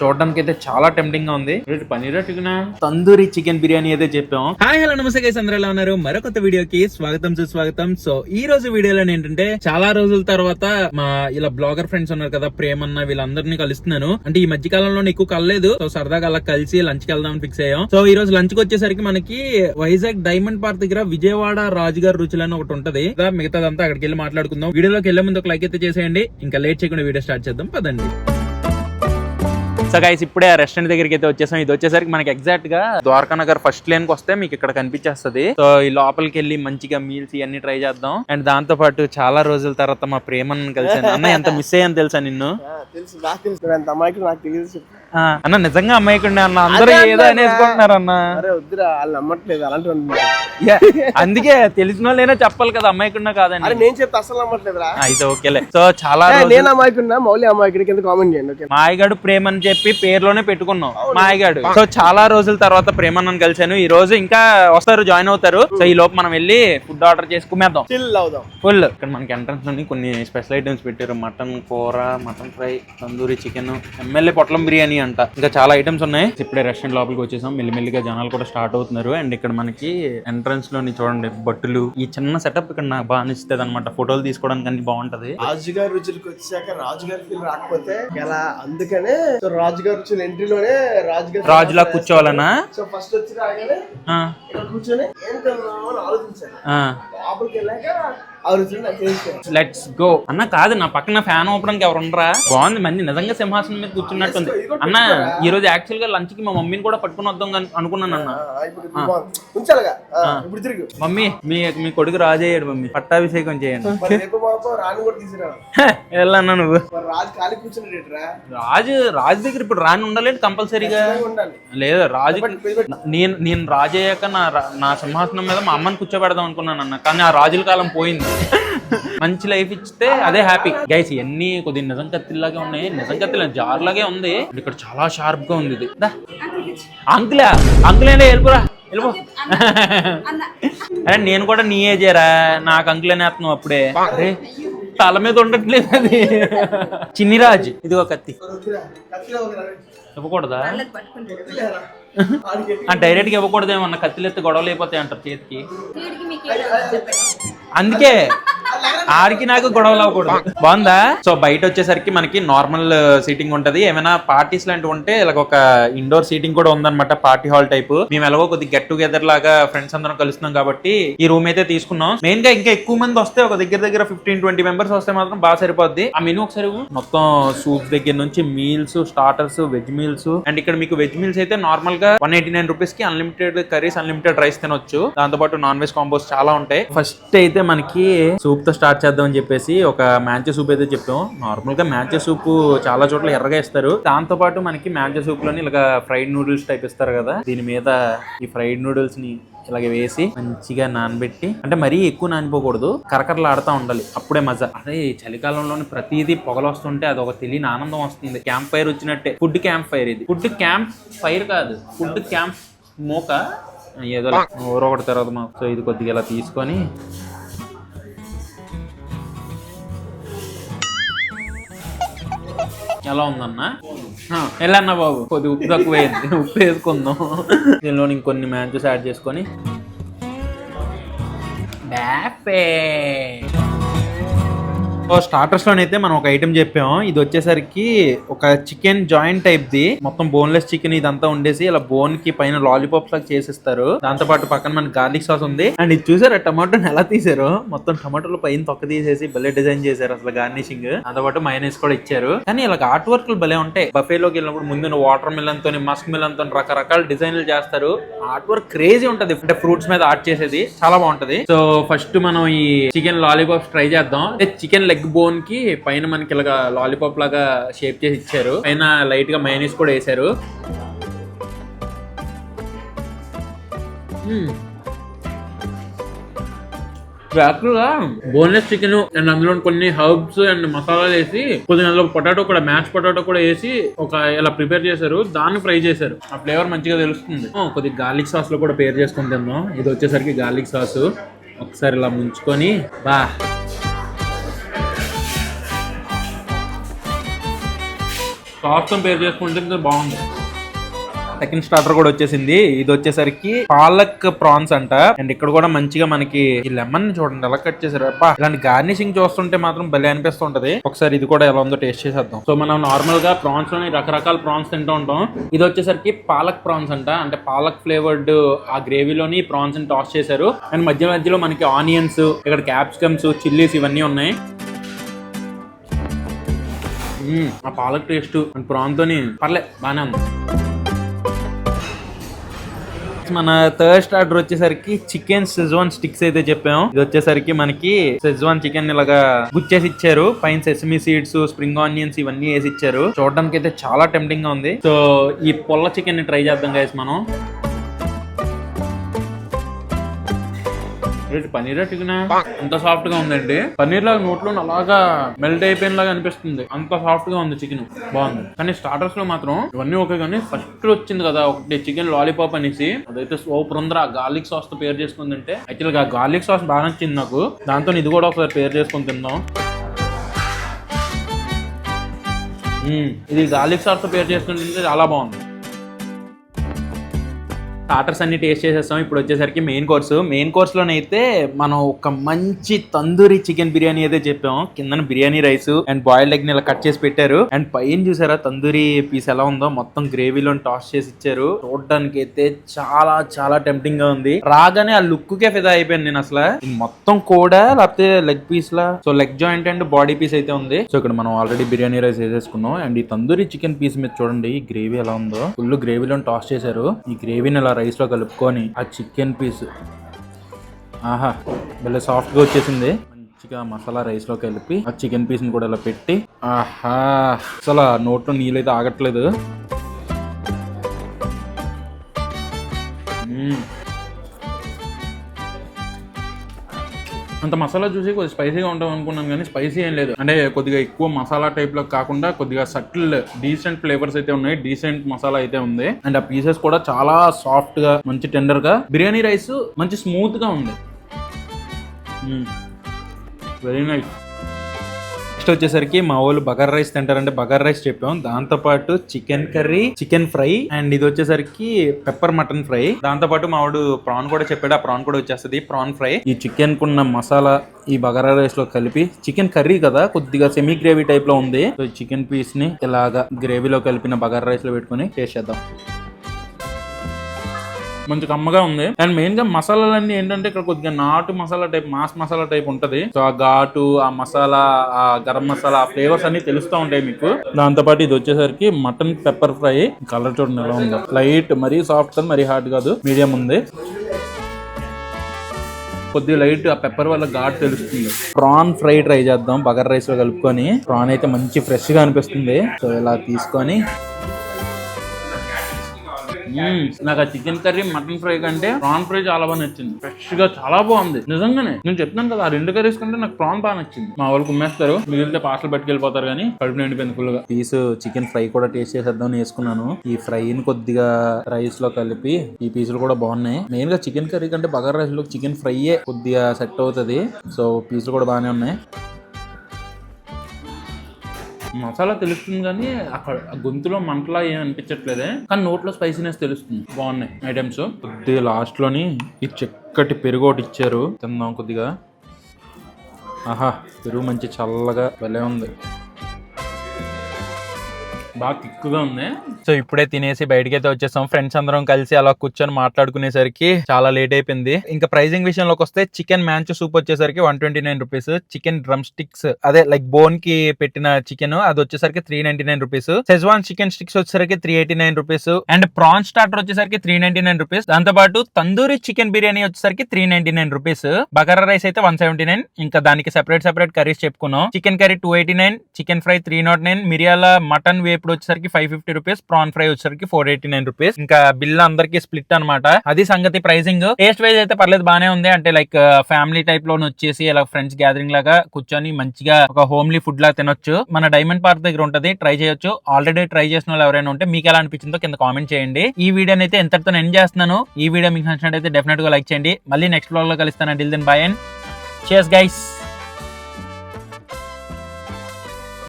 చూడడానికి అయితే చాలా టెంప్టింగ్ గా ఉంది. పనీర్ చికెన్, తందూరి చికెన్ బిర్యానీ అయితే చెప్పాం. హాయ్ హలో నమస్తే గైస్, అందరూ ఎలా ఉన్నారు? మరొక వీడియోకి స్వాగతం సుస్వాగతం. సో ఈ రోజు వీడియోలో ఏంటంటే చాలా రోజుల తర్వాత మా ఇలా బ్లాగర్ ఫ్రెండ్స్ ఉన్నారు కదా, ప్రేమన్న, వీళ్ళందరినీ కలుస్తున్నాను. అంటే ఈ మధ్య కాలంలో ఎక్కువ కలలేదు. సో సరదాగా అలా కలిసి లంచ్ కి వెళ్దామని ఫిక్స్ అయ్యాం. సో ఈ రోజు లంచ్ కి వచ్చేసరికి మనకి వైజాగ్ డైమండ్ పార్క్ దగ్గర విజయవాడ రాజుగారి రుచులు అని ఒకటి ఉంటది. మిగతాదంతా అక్కడికి వెళ్ళి మాట్లాడుకుందాం. వీడియోలోకి వెళ్లే ముందు ఒక లైక్ అయితే చేసేయండి. ఇంకా లేట్ చేయకుండా వీడియో స్టార్ట్ చేద్దాం, పదండి. సో గైస్, ఇప్పుడే ఆ రెస్టారెంట్ దగ్గరికి అయితే వచ్చేసాం. ఇది వచ్చేసరికి మనకి ఎగ్జాక్ట్ గా ద్వారకా నగర్ ఫస్ట్ లేన్ కి వస్తే మీకు ఇక్కడ కనిపించేస్తుంది. సో ఈ లోపలికి వెళ్ళి మంచిగా మీల్స్ ఇవన్నీ ట్రై చేద్దాం. అండ్ దాంతో పాటు చాలా రోజుల తర్వాత మా ప్రేమను కలిసాను. అన్న ఎంత మిస్ అయ్యాను తెలుసా నిన్ను? అన్న నిజంగా అమ్మాయికుండా అన్న, అందరూ ఏదో అనేసుకుంటున్నారు అన్న. అందుకే తెలిసిన వాళ్ళైనా చెప్పాలి కదా, అమ్మాయికుండా కాదని. నేను చెప్తే అసలు నమ్మట్లేదు. అయితే ఓకేలే. సో చాలా నేను అమ్మాయికున్నా, మౌలి అమ్మాయికి కింద కామెంట్ చేయండి. మాయగాడు ప్రేమ అని చెప్పి పేరులోనే పెట్టుకున్నాం మాయగాడు. సో చాలా రోజుల తర్వాత ప్రేమన్నను కలిసాను. ఈ రోజు ఇంకా వస్తారు, జాయిన్ అవుతారు. సో ఈ లోపు మనం వెళ్ళి ఫుడ్ ఆర్డర్ చేసుకునేద్దాం ఫుల్. ఇక్కడ మనకి ఎంట్రన్స్ లోని కొన్ని స్పెషల్ ఐటమ్స్ పెట్టారు. మటన్ కూర, mutton fry, tandoori chicken, MLA పొట్లం బిర్యానీ అంట. ఇంకా చాలా ఐటమ్స్ ఉన్నాయి. ఇప్పుడే రెస్టారెంట్ లోపలికి వచ్చేసాం. మెల్లిమెల్లిగా జనాలు కూడా స్టార్ట్ అవుతున్నారు. అండ్ ఇక్కడ మనకి ఎంట్రన్స్ లోని చూడండి బట్టులు, ఈ చిన్న సెటప్ ఇక్కడ నాకు బాగా నచ్చుతుంది అనమాట. ఫోటోలు తీసుకోవడానికి అన్ని బాగుంటది. రాజుగారి రుచులకు వచ్చాక రాజుగారి ఫీల్ రాకపోతే ఎలా, అందుకనే రాజుగారి రుచులు ఎంట్రీలోనే రాజులా కూర్చోవాలనా. సో ఫస్ట్ వచ్చి రాగానే ఇక్కడ కూర్చొని ఏం తిన్నామో అని ఆలోచించాను. లోపలికి వెళ్ళాక లెట్స్ గో అన్న. కాదు, నా పక్కన ఫ్యాన్ ఓపడానికి ఎవరు ఉండరా? బాగుంది, మంది నిజంగా సింహాసనం మీద కూర్చున్నట్టుంది అన్న. ఈ రోజు యాక్చువల్ గా లంచ్ కి మా మమ్మీని కూడా పట్టుకుని వద్దాం అనుకున్నాను అన్న. మమ్మీ మీ కొడుకు రాజు అయ్యాడు, మమ్మీ పట్టాభిషేకం చేయండి. వెళ్ళన్నా నువ్వు. రాజు దగ్గర ఇప్పుడు రాని ఉండలేదు కంపల్సరీగా. లేదు రాజు, నేను రాజు అయ్యాక నా సింహాసనం మీద మా అమ్మని కూర్చోబెడదాం అనుకున్నాను అన్న. కానీ ఆ రాజుల కాలం పోయింది. మంచి లైఫ్ ఇస్తే అదే హ్యాపీ. గైస్ ఇవన్నీ కొద్దిగా నిజం కత్తిలాగే ఉన్నాయి. నిజం కత్తి జార్ లాగే ఉంది. ఇక్కడ చాలా షార్ప్ గా ఉంది ఇది. అంకులేనే వెళ్ళిపోరా, వెళ్ళిపో. అరే నేను కూడా నీ ఏజేరా, నాకు అంకులేనే వేస్తున్నావు అప్పుడే. అరే తల మీద ఉండట్లేదు అది. చిన్నిరాజు ఇదిగో కత్తి. ఇవ్వకూడదా? డైరెక్ట్ గా ఇవ్వకూడదేమన్నా, కత్తిలు ఎత్తి గొడవలు అయిపోతాయి అంటారు చేతికి. అందుకే ఆడికి నాకు గొడవలు అవ్వకూడదు. బాగుందా? సో బయట వచ్చేసరికి మనకి నార్మల్ సీటింగ్ ఉంటది. ఏమైనా పార్టీస్ లాంటివి ఉంటే ఇలా ఒక ఇండోర్ సీటింగ్ కూడా ఉందన్నమాట, పార్టీ హాల్ టైప్. మేము ఎలాగో కొద్దిగా గెట్ టుగెదర్ లాగా ఫ్రెండ్స్ అందరం కలుస్తున్నాం కాబట్టి ఈ రూమ్ అయితే తీసుకున్నాం. మెయిన్ గా ఇంకా ఎక్కువ మంది వస్తే, ఒక దగ్గర 15-20 మెంబర్స్ వస్తే మాత్రం బాగా సరిపోద్ది. ఆ మెనూ ఒకసారి మొత్తం సూప్ దగ్గర నుంచి meals, starters, veg meals. And ఇక్కడ మీకు వెజ్ మీల్స్ అయితే నార్మల్ గా 189 రూపీస్ కి అన్లిమిటెడ్ కర్రీస్, అన్లిమిటెడ్ రైస్ తినొచ్చు. దాంతో పాటు నాన్ వెజ్ కాంబోస్ చాలా ఉంటాయి. ఫస్ట్ అయితే మనకి సూప్ తో స్టార్ట్ చేద్దాం అని చెప్పేసి ఒక మ్యాంచో సూప్ అయితే చెప్పాం. నార్మల్ గా మ్యాంచో సూప్ చాలా చోట్ల ఎర్రగా ఇస్తారు. దాంతో పాటు మనకి మ్యాంచో సూప్ లోని ఇలా ఫ్రైడ్ నూడిల్స్ టైప్ ఇస్తారు కదా, దీని మీద ఈ ఫ్రైడ్ నూడిల్స్ ని ఇలాగే వేసి మంచిగా నానబెట్టి, అంటే మరీ ఎక్కువ నానిపోకూడదు, కరకరలాడుతూ ఉండాలి, అప్పుడే మజా. అదే చలికాలంలోని ప్రతిదీ పొగలు వస్తుంటే అది ఒక తెలియని ఆనందం వస్తుంది. క్యాంప్ ఫైర్ వచ్చినట్టే. ఫుడ్ క్యాంప్ ఫైర్ ఇది. ఫుడ్ క్యాంప్ ఫైర్ కాదు, ఫుడ్ క్యాంప్ మోక ఏదో ఒకటి తర్వాత మాకు. సో ఇది కొద్దిగా ఇలా తీసుకొని ఎలా ఉందన్నా? వెళ్ళన్నా బాబు, కొద్దిగా ఉప్పు తక్కువ వేయండి, ఉప్పు వేసుకుందాం. దీనిలో ఇంకొన్ని మ్యాంచోస్ యాడ్ చేసుకొని స్టార్టర్స్ లోనైతే మనం ఒక ఐటమ్ చెప్పాము. ఇది వచ్చేసరికి ఒక చికెన్ జాయింట్ టైప్ ది, మొత్తం బోన్లెస్ చికెన్ ఇదంతా ఉండేసి ఇలా బోన్ కి పైన లాలీపాప్స్ లాగా చేసిస్తారు. దాంతో పాటు పక్కన మనకి గార్లిక్ సాస్ ఉంది. అండ్ ఇది చూసారు టమాటోని ఎలా తీసారు, మొత్తం టమాటోలు పైన తొక్క తీసేసి భలే డిజైన్ చేశారు అసలు గార్నిషింగ్. దాంతో పాటు మైనస్ కూడా ఇచ్చారు. కానీ ఇలా ఆర్ట్ వర్క్ భలే ఉంటాయి. బఫేలోకి వెళ్ళినప్పుడు ముందు వాటర్ మిలన్ తోని, మస్క్ మిలన్ తోని రకరకాల డిజైన్లు చేస్తారు. ఆర్ట్ వర్క్ క్రేజీ ఉంటది. అంటే ఫ్రూట్స్ మీద ఆర్ట్ చేసేది చాలా బాగుంటది. సో ఫస్ట్ మనం ఈ చికెన్ లాలీపాప్స్ ట్రై చేద్దాం. చికెన్ లెగ్ బోన్ కి పైన మనకి ఇలాగా లాలీపాప్ లాగా షేప్ చేసి ఇచ్చారు. పైన లైట్ గా మైనస్ కూడా వేసారు. యాక్చువల్గా బోన్లెస్ చికెన్ అండ్ అందులో కొన్ని హర్బ్స్ అండ్ మసాలాలు వేసి, కొద్దిగా అందులో పొటాటో కూడా, మ్యాష్ పొటాటో కూడా వేసి ఒక ఇలా ప్రిపేర్ చేశారు. దాన్ని ఫ్రై చేశారు. ఆ ఫ్లేవర్ మంచిగా తెలుస్తుంది. కొద్దిగా గార్లిక్ సాస్ లో కూడా పేర్ చేసుకుని తిందాం. ఇది వచ్చేసరికి గార్లిక్ సాస్ ఒకసారి ఇలా ముంచుకొని బా. సాస్ తో పేరు చేసుకుంటే బాగుంది. సెకండ్ స్టార్టర్ కూడా వచ్చేసింది. ఇది వచ్చేసరికి పాలక్ ప్రాన్స్ అంట. అండ్ ఇక్కడ కూడా మంచిగా మనకి ఈ లెమన్ చూడండి ఎలా కట్ చేశారు. అబ్బా ఇలాంటి గార్నిషింగ్ చూస్తుంటే మాత్రం భలే అనిపిస్తుంటది. ఒకసారి ఇది కూడా ఎలా ఉందో టేస్ట్ చేసేద్దాం. సో మనం నార్మల్ గా ప్రాన్స్ లోని రకరకాల ప్రాన్స్ తింటూ ఉంటాం. ఇది వచ్చేసరికి పాలక్ ప్రాన్స్ అంట. అంటే పాలక్ ఫ్లేవర్డ్ ఆ గ్రేవీలోని ప్రాన్స్ ని టాస్ చేశారు. అండ్ మధ్య మధ్యలో మనకి ఆనియన్స్, ఇక్కడ క్యాప్సికమ్స్, చిల్లీస్ ఇవన్నీ ఉన్నాయి. ఆ పాలక్ టేస్ట్ అండ్ ప్రాన్ తోని పర్లే బానే ఉంది. మన థర్డ్ స్టార్టర్ వచ్చేసరికి చికెన్ సెజ్వాన్ స్టిక్స్ అయితే చెప్పాము. ఇది వచ్చేసరికి మనకి సెజ్వాన్ చికెన్ ఇలాగా గుచ్చేసి ఇచ్చారు. పైన సెసమీ సీడ్స్, స్ప్రింగ్ ఆనియన్స్ ఇవన్నీ వేసి ఇచ్చారు. చూడడానికి అయితే చాలా టెంప్టింగ్ గా ఉంది. సో ఈ పొల్ల చికెన్ ని ట్రై చేద్దాం గైస్ మనం. పనీర్ చికెన్ అంత సాఫ్ట్ గా ఉందండి. పనీర్ లాగా నోట్లో అలాగా మెల్ట్ అయిపోయిన లాగా అనిపిస్తుంది. అంత సాఫ్ట్ గా ఉంది చికెన్, బాగుంది. కానీ స్టార్టర్స్ లో మాత్రం ఇవన్నీ ఓకే. కానీ ఫస్ట్ వచ్చింది కదా ఒకటి చికెన్ లాలీపాప్ అనేసి, అదైతే సూపర్ ఉందిరా. గార్లిక్ సాస్ తో పేర్ చేసుకుందంటే యాక్చువల్ గా గార్లిక్ సాస్ బాగా నచ్చింది నాకు. దాంతో ఇది కూడా ఒకసారి పేర్ చేసుకుని తిందాం. ఇది గార్లిక్ సాస్ తో పేర్ చేసుకుని తింటే చాలా బాగుంది. స్టార్టర్స్ అన్ని టేస్ట్ చేసేస్తాం. ఇప్పుడు వచ్చేసరికి మెయిన్ కోర్స్ లోనైతే మనం ఒక మంచి తందూరి చికెన్ బిర్యానీ అయితే చెప్పాం. కింద biryani rice and boiled egg ని ఇలా కట్ చేసి పెట్టారు. అండ్ పైన చూసారా తందూరి పీస్ ఎలా ఉందో, మొత్తం గ్రేవీలో టాస్ చేసి ఇచ్చారు. చూడడానికి అయితే చాలా చాలా టెంప్టింగ్ గా ఉంది. రాగానే ఆ లుక్ కే ఫిదా అయిపోయాను నేను. అసలు మొత్తం కూడా లేకపోతే లెగ్ పీస్ లా, so leg joint and body piece అయితే ఉంది. సో ఇక్కడ మనం ఆల్రెడీ బిర్యానీ రైస్ వేసేసుకున్నాం. అండ్ ఈ తందూరి చికెన్ పీస్ మీద చూడండి ఈ గ్రేవీ ఎలా ఉందో. ఫుల్ గ్రేవీలో టాస్ చేశారు. ఈ గ్రేవీని ఇలా రైస్ లో కలుపుకొని ఆ చికెన్ పీస్ ఆహా భలే సాఫ్ట్ గా వచ్చేసింది. మంచిగా మసాలా రైస్ లో కలిపి ఆ చికెన్ పీస్ ని కూడా ఇలా పెట్టి ఆహా అసలు నోట్లో నీళ్ళైతే ఆగట్లేదు. అంత మసాలా చూసి కొద్దిగా స్పైసీగా ఉంటాం అనుకున్నాను, కానీ స్పైసీ ఏం లేదు. అంటే కొద్దిగా ఎక్కువ మసాలా టైప్ లో కాకుండా కొద్దిగా సటిల్ డీసెంట్ ఫ్లేవర్స్ అయితే ఉన్నాయి. డీసెంట్ మసాలా అయితే ఉంది. అండ్ ఆ పీసెస్ కూడా చాలా సాఫ్ట్ గా మంచి టెండర్ గా. బిర్యానీ రైస్ మంచి స్మూత్ గా ఉంది. Very nice. నెక్స్ట్ వచ్చేసరికి మా వాళ్ళు బగారా రైస్ తింటారంటే బగారా రైస్ చెప్పాం. దాంతో పాటు chicken curry, chicken fry and ఇది వచ్చేసరికి పెప్పర్ మటన్ ఫ్రై. దాంతో పాటు మా వాడు ప్రాన్ కూడా చెప్పాడు. ఆ ప్రాన్ కూడా వచ్చేస్తుంది, ప్రాన్ ఫ్రై. ఈ చికెన్ కున్న మసాలా ఈ బగారా రైస్ లో కలిపి, చికెన్ కర్రీ కదా కొద్దిగా సెమీ గ్రేవీ టైప్ లో ఉంది. సో ఈ చికెన్ పీస్ ని ఇలాగా గ్రేవీలో కలిపిన బగారా రైస్ లో పెట్టుకుని టేస్ట్ చేద్దాం. మంచి కమ్మగా ఉంది. అండ్ మెయిన్ గా మసాలాలన్నీ ఏంటంటే ఇక్కడ కొద్దిగా నాటు masala type, mass masala type ఉంటది. సో ఆ ఘాటు, ఆ మసాలా, ఆ గరం మసాలా, ఆ ఫ్లేవర్స్ అన్ని తెలుస్తూ ఉంటాయి మీకు. దాంతో పాటు ఇది వచ్చేసరికి మటన్ పెప్పర్ ఫ్రై. కలర్ చూడండి ఎలా ఉందో. లైట్, మరీ సాఫ్ట్ కాదు, మరీ హార్డ్ కాదు, మీడియం ఉంది. కొద్దిగా లైట్ ఆ పెప్పర్ వల్ల ఘాట్ తెలుస్తుంది. ప్రాన్ ఫ్రై ట్రై చేద్దాం బగారా రైస్ లో కలుపుకొని. ప్రాన్ అయితే మంచి ఫ్రెష్ గా అనిపిస్తుంది. సో ఇలా తీసుకొని నాకు ఆ చికెన్ కర్రీ, మటన్ ఫ్రై కంటే ప్రాన్ ఫ్రై చాలా బాగా నచ్చింది. ఫ్రెష్ గా చాలా బాగుంది నిజంగానే. నేను చెప్తున్నాను కదా, ఆ రెండు కర్రీస్ కంటే నాకు ప్రాన్ బాగా నచ్చింది. మా వాళ్ళు కుమ్మేస్తారు, మిగిలితే పార్సల్ పట్టుకెళ్ళిపోతారు. కానీ కడుపు నిండిపోయింది ఫుల్ గా. పీస్ చికెన్ ఫ్రై కూడా టేస్ట్ చేసేద్దాం వేసుకున్నాను. ఈ ఫ్రైని కొద్దిగా రైస్ లో కలిపి, ఈ పీసులు కూడా బాగున్నాయి. మెయిన్ గా చికెన్ కర్రీ కంటే బగారా రైస్ లో చికెన్ ఫ్రై కొద్దిగా సెట్ అవుతుంది. సో పీసులు కూడా బాగానే ఉన్నాయి. మసాలా తెలుస్తుంది కానీ అక్కడ గొంతులో మంటలా ఏం అనిపించట్లేదే, కానీ నోట్లో స్పైసీనెస్ తెలుస్తుంది. బాగున్నాయి ఐటమ్స్. కొద్దిగా లాస్ట్ లోని ఈ చక్కటి పెరుగు ఒకటి ఇచ్చారు, తిందాం కొద్దిగా. ఆహా పెరుగు మంచి చల్లగా భలే ఉంది, బాగా తిక్కుగా ఉంది. సో ఇప్పుడే తినేసి బయటకి అయితే వచ్చేసాం. ఫ్రెండ్స్ అందరం కలిసి అలా కూర్చొని మాట్లాడుకునేసరికి చాలా లేట్ అయిపోయింది. ఇంకా ప్రైజింగ్ విషయంలోకి వస్తే చికెన్ మ్యాంచో సూప్ వచ్చేసరికి 129 రూపీస్. చికెన్ డ్రమ్ స్టిక్స్, అదే లైక్ బోన్ కి పెట్టిన చికెన్, అది వచ్చేసరికి 399 రూపీస్. సెజ్వాన్ చికెన్ స్టిక్స్ వచ్చేసరికి 389 రూపీస్. అండ్ ప్రాన్ స్టార్టర్ వచ్చేసరికి 399 రూపీస్. దాంతో పాటు తందూరి చికెన్ బిర్యానీ వచ్చేసరికి 399 రూపీస్. బగారా రైస్ అయితే 179. ఇంకా దానికి సెపరేట్ కర్రీస్ చెప్పుకున్నాం. చికెన్ కర్రీ 289, చికెన్ ఫ్రై 309, మిరియాల మటన్ వేపుడు వచ్చేసరికి 550 రూపీస్, ప్రాన్ ఫ్రై వచ్చేసరికి 489 రూపీస్. ఇంకా బిల్ అందరికి స్ప్లిట్ అనమాట. అది సంగతి ప్రైసింగ్. టేస్ట్ వైజ్ అయితే పర్లేదు, బానే ఉంది. అంటే లైక్ ఫ్యామిలీ టైప్ లో వచ్చేసి ఇలా ఫ్రెండ్స్ గ్యాదరింగ్ లాగా కూర్చొని మంచిగా ఒక హోమ్లీ ఫుడ్ లాగా తినొచ్చు. మన డైమండ్ పార్క్ దగ్గర ఉంటది, ట్రై చేయొచ్చు. ఆల్రెడీ ట్రై చేసిన వాళ్ళు ఎవరైనా ఉంటే మీకు ఎలా అనిపించిందో కింద కామెంట్ చేయండి. ఈ వీడియోని అయితే ఎంతటితో ఎండ్ చేస్తున్నాను. ఈ వీడియో మీకు నచ్చినట్టయితే డెఫినెట్ గా లైక్ చేయండి. మళ్ళీ నెక్స్ట్ వ్లాగ్ లో కలుస్తాను. Till then bye and cheers guys.